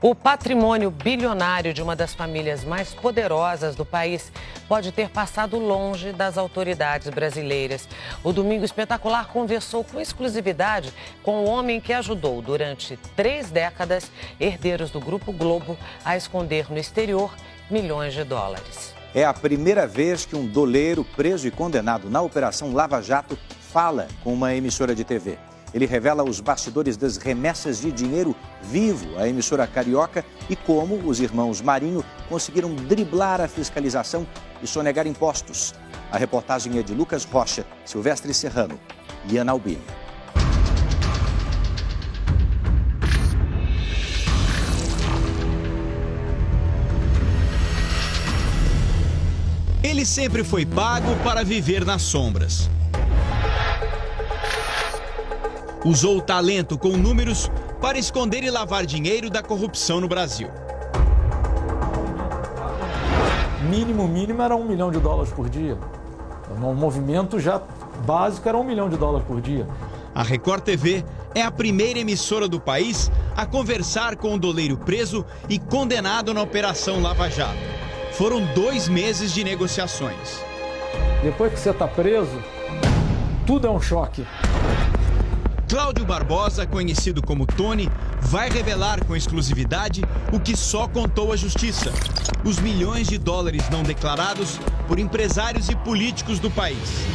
O patrimônio bilionário de uma das famílias mais poderosas do país pode ter passado longe das autoridades brasileiras. O Domingo Espetacular conversou com exclusividade com o homem que ajudou durante 3 décadas herdeiros do Grupo Globo a esconder no exterior milhões de dólares. É a primeira vez que um doleiro preso e condenado na Operação Lava Jato fala com uma emissora de TV. Ele revela os bastidores das remessas de dinheiro vivo à emissora carioca e como os irmãos Marinho conseguiram driblar a fiscalização e sonegar impostos. A reportagem é de Lucas Rocha, Silvestre Serrano e Ana Albini. Ele sempre foi pago para viver nas sombras. Usou o talento com números para esconder e lavar dinheiro da corrupção no Brasil. Mínimo era $1 milhão por dia. No movimento já básico era $1 milhão por dia. A Record TV é a primeira emissora do país a conversar com o doleiro preso e condenado na Operação Lava Jato. Foram 2 meses de negociações. Depois que você está preso, tudo é um choque. Cláudio Barbosa, conhecido como Tony, vai revelar com exclusividade o que só contou a justiça: os milhões de dólares não declarados por empresários e políticos do país.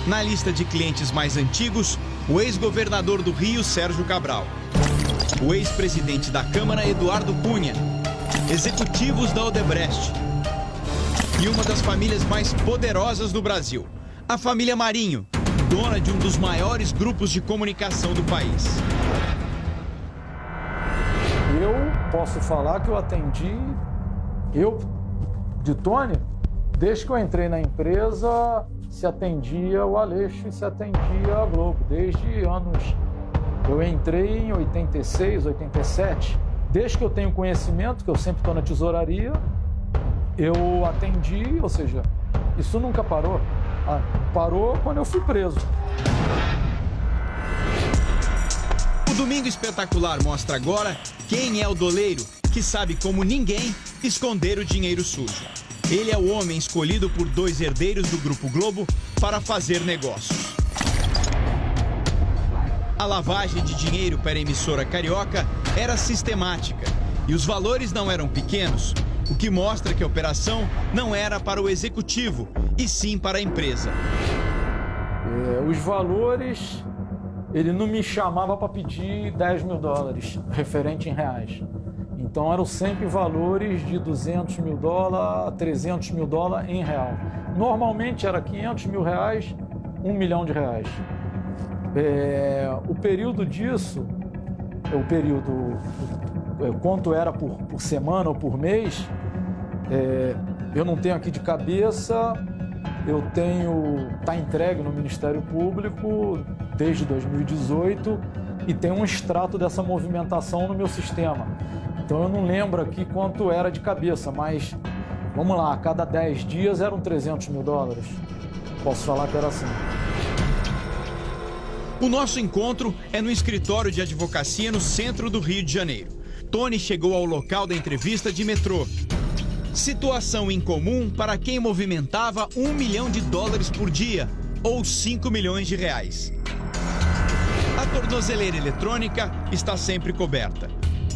Na lista de clientes mais antigos, o ex-governador do Rio, Sérgio Cabral, o ex-presidente da Câmara, Eduardo Cunha, executivos da Odebrecht e uma das famílias mais poderosas do Brasil, a família Marinho, dona de um dos maiores grupos de comunicação do país. Eu posso falar que eu atendi, de Tony, desde que eu entrei na empresa, se atendia o Aleixo e se atendia a Globo, desde anos. Eu entrei em 86, 87, desde que eu tenho conhecimento, que eu sempre estou na tesouraria, eu atendi, ou seja, isso nunca parou. Parou quando eu fui preso. O Domingo Espetacular mostra agora quem é o doleiro que sabe como ninguém esconder o dinheiro sujo. Ele é o homem escolhido por 2 herdeiros do Grupo Globo para fazer negócios. A lavagem de dinheiro para a emissora carioca era sistemática e os valores não eram pequenos, o que mostra que a operação não era para o executivo, e sim para a empresa. Os valores, ele não me chamava para pedir $10 mil, referente em reais. Então eram sempre valores de $200 mil, $300 mil em real. Normalmente era R$500 mil, R$1 milhão. O período disso, quanto era por semana ou por mês, eu não tenho aqui de cabeça, está entregue no Ministério Público desde 2018 e tem um extrato dessa movimentação no meu sistema. Então eu não lembro aqui quanto era de cabeça, mas vamos lá, a cada 10 dias eram $300 mil. Posso falar que era assim. O nosso encontro é no escritório de advocacia no centro do Rio de Janeiro. Tony chegou ao local da entrevista de metrô. Situação incomum para quem movimentava $1 milhão por dia, ou R$5 milhões. A tornozeleira eletrônica está sempre coberta.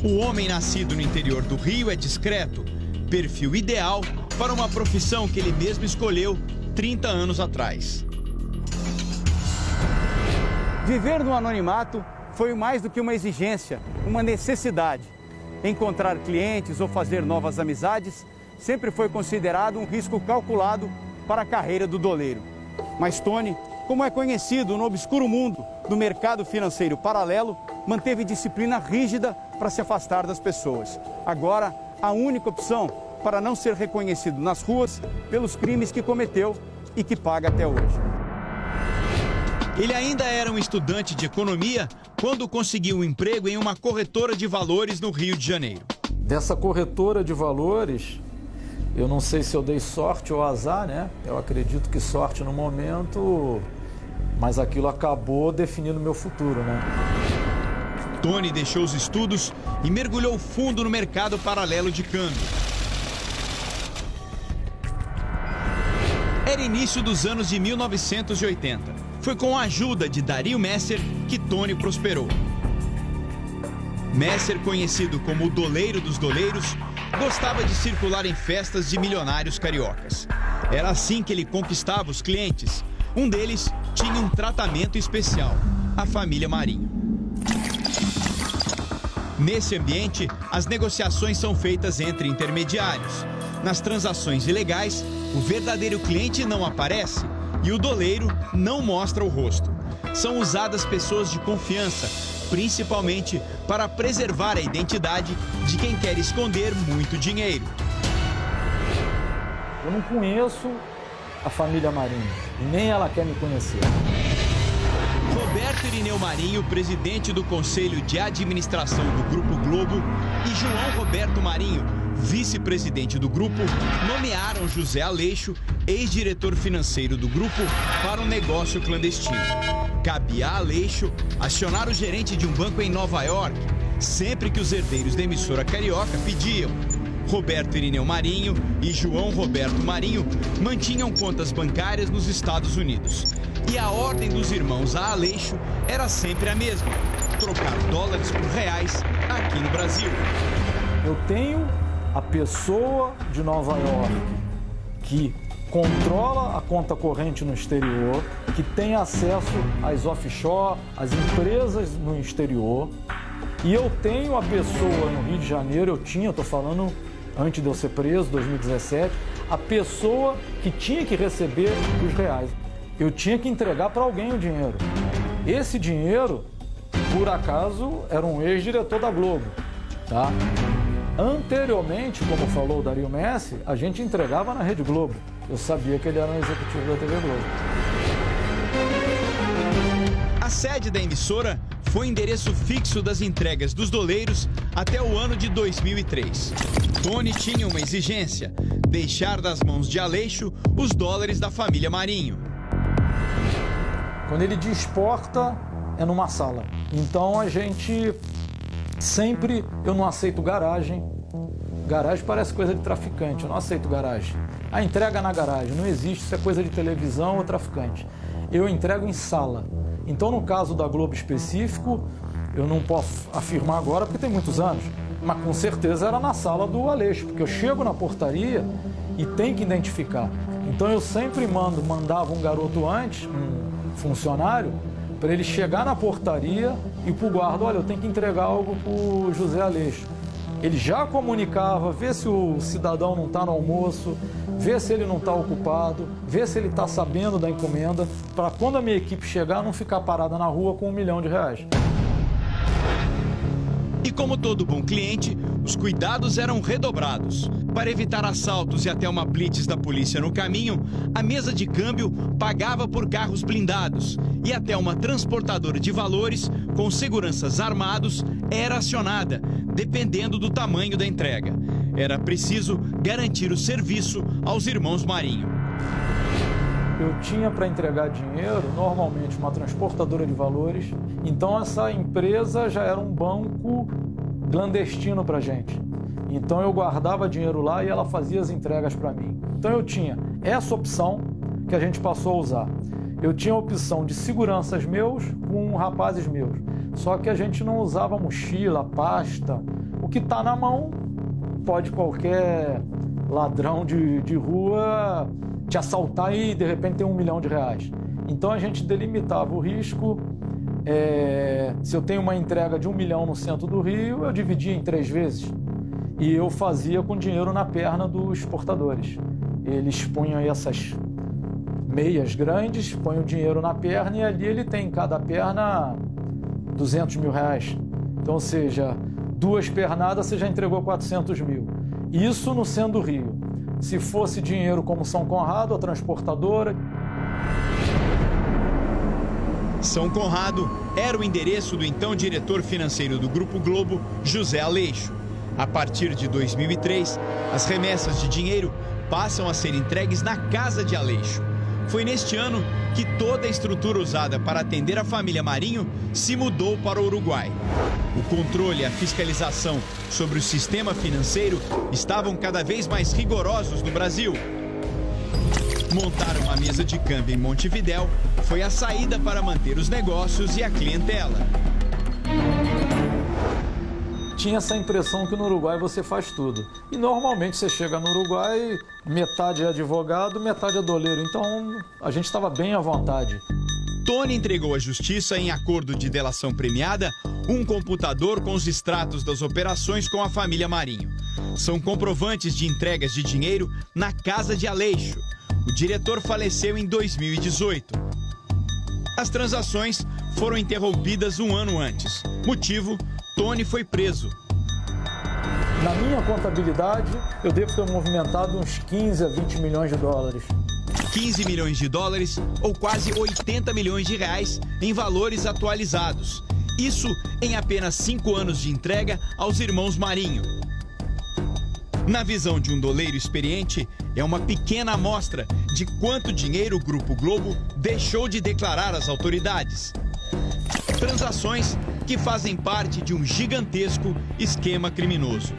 O homem nascido no interior do Rio é discreto, perfil ideal para uma profissão que ele mesmo escolheu 30 anos atrás. Viver no anonimato foi mais do que uma exigência, uma necessidade. Encontrar clientes ou fazer novas amizades sempre foi considerado um risco calculado para a carreira do doleiro. Mas Tony, como é conhecido no obscuro mundo do mercado financeiro paralelo, manteve disciplina rígida para se afastar das pessoas. Agora, a única opção para não ser reconhecido nas ruas pelos crimes que cometeu e que paga até hoje. Ele ainda era um estudante de economia quando conseguiu um emprego em uma corretora de valores no Rio de Janeiro. Dessa corretora de valores, eu não sei se eu dei sorte ou azar, né? Eu acredito que sorte no momento, mas aquilo acabou definindo meu futuro, né? Tony deixou os estudos e mergulhou fundo no mercado paralelo de câmbio. Era início dos anos de 1980. Foi com a ajuda de Dario Messer que Tony prosperou. Messer, conhecido como o doleiro dos doleiros, gostava de circular em festas de milionários cariocas. Era assim que ele conquistava os clientes. Um deles tinha um tratamento especial, a família Marinho. Nesse ambiente, as negociações são feitas entre intermediários. Nas transações ilegais, o verdadeiro cliente não aparece e o doleiro não mostra o rosto. São usadas pessoas de confiança, principalmente para preservar a identidade de quem quer esconder muito dinheiro. Eu não conheço a família Marinho, nem ela quer me conhecer. Roberto Irineu Marinho, presidente do Conselho de Administração do Grupo Globo, e João Roberto Marinho, vice-presidente do grupo, nomearam José Aleixo, ex-diretor financeiro do grupo, para um negócio clandestino. Cabia a Aleixo acionar o gerente de um banco em Nova York, sempre que os herdeiros da emissora carioca pediam. Roberto Irineu Marinho e João Roberto Marinho mantinham contas bancárias nos Estados Unidos. E a ordem dos irmãos a Aleixo era sempre a mesma: trocar dólares por reais aqui no Brasil. Eu tenho a pessoa de Nova York que controla a conta corrente no exterior, que tem acesso às offshore, às empresas no exterior. E eu tenho a pessoa no Rio de Janeiro, estou falando antes de eu ser preso, 2017, a pessoa que tinha que receber os reais. Eu tinha que entregar para alguém o dinheiro. Esse dinheiro, por acaso, era um ex-diretor da Globo, tá? Anteriormente, como falou o Dario Messer, a gente entregava na Rede Globo. Eu sabia que ele era um executivo da TV Globo. A sede da emissora foi endereço fixo das entregas dos doleiros até o ano de 2003. Tony tinha uma exigência: deixar das mãos de Aleixo os dólares da família Marinho. Quando ele desporta, é numa sala. Então a gente sempre... Eu não aceito garagem. Garagem parece coisa de traficante, eu não aceito garagem. A entrega na garagem não existe, isso é coisa de televisão ou traficante. Eu entrego em sala. Então, no caso da Globo específico, eu não posso afirmar agora porque tem muitos anos, mas com certeza era na sala do Aleixo, porque eu chego na portaria e tenho que identificar. Então eu sempre mandava um garoto antes, um funcionário, para ele chegar na portaria e para o guarda: olha, eu tenho que entregar algo para o José Aleixo. Ele já comunicava, vê se o cidadão não está no almoço, vê se ele não está ocupado, vê se ele está sabendo da encomenda, para quando a minha equipe chegar não ficar parada na rua com R$1 milhão. E como todo bom cliente, os cuidados eram redobrados. Para evitar assaltos e até uma blitz da polícia no caminho, a mesa de câmbio pagava por carros blindados e até uma transportadora de valores com seguranças armados era acionada, dependendo do tamanho da entrega. Era preciso garantir o serviço aos irmãos Marinho. Eu tinha para entregar dinheiro, normalmente, uma transportadora de valores. Então essa empresa já era um banco clandestino para a gente. Então eu guardava dinheiro lá e ela fazia as entregas para mim. Então eu tinha essa opção que a gente passou a usar. Eu tinha a opção de seguranças meus com rapazes meus. Só que a gente não usava mochila, pasta. O que está na mão, pode qualquer ladrão de rua te assaltar e de repente ter R$1 milhão. Então a gente delimitava o risco. Se eu tenho uma entrega de R$1 milhão no centro do Rio, eu dividia em 3 vezes. E eu fazia com dinheiro na perna dos portadores. Eles punham aí essas meias grandes, põem o dinheiro na perna e ali ele tem em cada perna R$200 mil. Então, ou seja, 2 pernadas você já entregou 400 mil. Isso no centro do Rio. Se fosse dinheiro como São Conrado, a transportadora... São Conrado era o endereço do então diretor financeiro do Grupo Globo, José Aleixo. A partir de 2003, as remessas de dinheiro passam a ser entregues na casa de Aleixo. Foi neste ano que toda a estrutura usada para atender a família Marinho se mudou para o Uruguai. O controle e a fiscalização sobre o sistema financeiro estavam cada vez mais rigorosos no Brasil. Montar uma mesa de câmbio em Montevidéu foi a saída para manter os negócios e a clientela. Tinha essa impressão que no Uruguai você faz tudo. E normalmente você chega no Uruguai, metade é advogado, metade é doleiro. Então a gente estava bem à vontade. Tony entregou à justiça, em acordo de delação premiada, um computador com os extratos das operações com a família Marinho. São comprovantes de entregas de dinheiro na casa de Aleixo. O diretor faleceu em 2018. As transações foram interrompidas um ano antes. Motivo: Tony foi preso. Na minha contabilidade, eu devo ter movimentado uns 15 a 20 milhões de dólares. 15 milhões de dólares ou quase 80 milhões de reais em valores atualizados. Isso em apenas 5 anos de entrega aos irmãos Marinho. Na visão de um doleiro experiente, é uma pequena amostra de quanto dinheiro o Grupo Globo deixou de declarar às autoridades. Transações que fazem parte de um gigantesco esquema criminoso.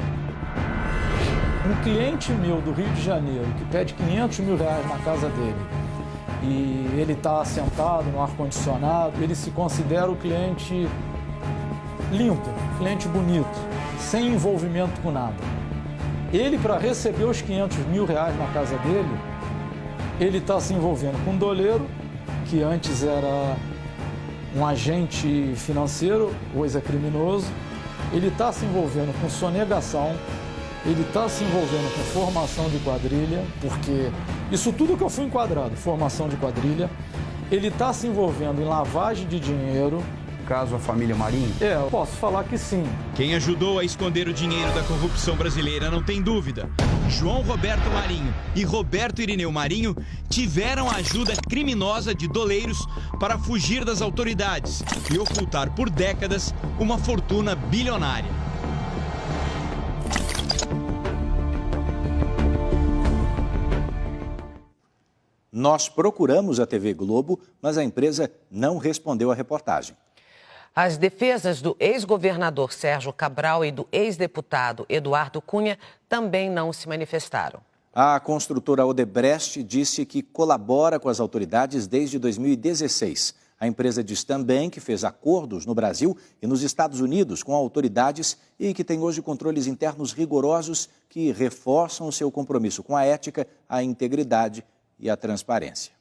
Um cliente meu do Rio de Janeiro que pede 500 mil reais na casa dele e ele está sentado no ar-condicionado, ele se considera o cliente limpo, cliente bonito, sem envolvimento com nada. Ele, para receber os 500 mil reais na casa dele, ele está se envolvendo com um doleiro, que antes era um agente financeiro, hoje é criminoso. Ele está se envolvendo com sonegação, ele está se envolvendo com formação de quadrilha, porque isso tudo que eu fui enquadrado, formação de quadrilha. Ele está se envolvendo em lavagem de dinheiro. Caso a família Marinho? Eu posso falar que sim. Quem ajudou a esconder o dinheiro da corrupção brasileira não tem dúvida. João Roberto Marinho e Roberto Irineu Marinho tiveram a ajuda criminosa de doleiros para fugir das autoridades e ocultar por décadas uma fortuna bilionária. Nós procuramos a TV Globo, mas a empresa não respondeu à reportagem. As defesas do ex-governador Sérgio Cabral e do ex-deputado Eduardo Cunha também não se manifestaram. A construtora Odebrecht disse que colabora com as autoridades desde 2016. A empresa diz também que fez acordos no Brasil e nos Estados Unidos com autoridades e que tem hoje controles internos rigorosos que reforçam o seu compromisso com a ética, a integridade e a transparência.